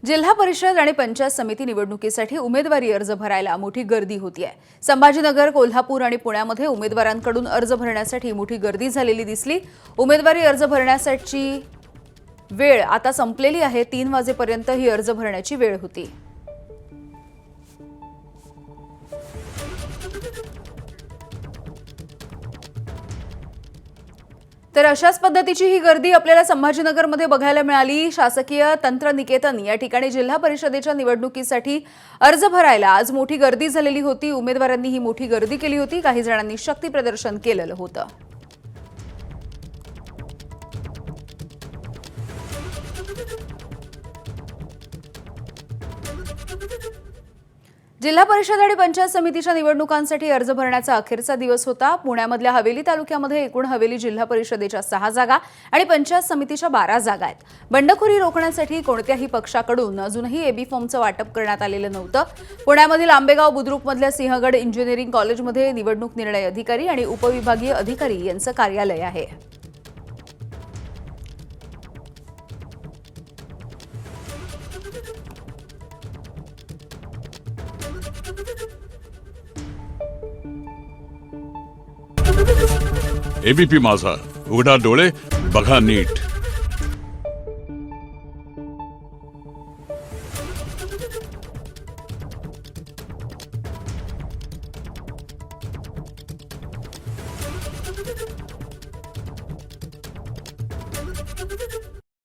जिल्हा परिषद आणि पंचायत समिती निवडणुकीसाठी उमेदवारी अर्ज भरायला मोठी गर्दी होतीये। संभाजीनगर, कोल्हापूर आणि पुण्यामध्ये उमेदवारांकडून अर्ज भरण्यासाठी मोठी गर्दी झालेली दिसली। उमेदवारी अर्ज भरण्यासाठी वेळ आता संपलेली आहे। 3 वाजेपर्यंत ही अर्ज भरण्याची वेळ होती। तर अशाच पद्धतीची ही गर्दी आपल्याला संभाजीनगरमध्ये बघायला मिळाली। शासकीय तंत्रनिकेतन या ठिकाणी जिल्हा परिषदेच्या निवडणुकीसाठी अर्ज भरायला आज मोठी गर्दी झालेली होती। उमेदवारांनी ही मोठी गर्दी केली होती। काही जणांनी शक्ती प्रदर्शन केलेलं होतं। जिल्हा परिषद आणि पंचायत समितीच्या निवडणुकांसाठी अर्ज भरण्याचा अखेरचा दिवस होता। पुण्यामधल्या हवेली तालुक्यामध्ये एकूण हवेली जिल्हा परिषदेच्या 6 जागा आणि पंचायत समितीच्या 12 जागा आहेत। बंडखोरी रोखण्यासाठी कोणत्याही पक्षाकडून अजूनही एबी फॉर्मचं वाटप करण्यात आलेलं नव्हतं। पुण्यामधील आंबेगाव बुद्रुकमधल्या सिंहगड इंजिनिअरिंग कॉलेजमध्ये निवडणूक निर्णय अधिकारी आणि उपविभागीय अधिकारी यांचं कार्यालय आहे। एबीपी माझा, उघडा डोळे बघा नीट।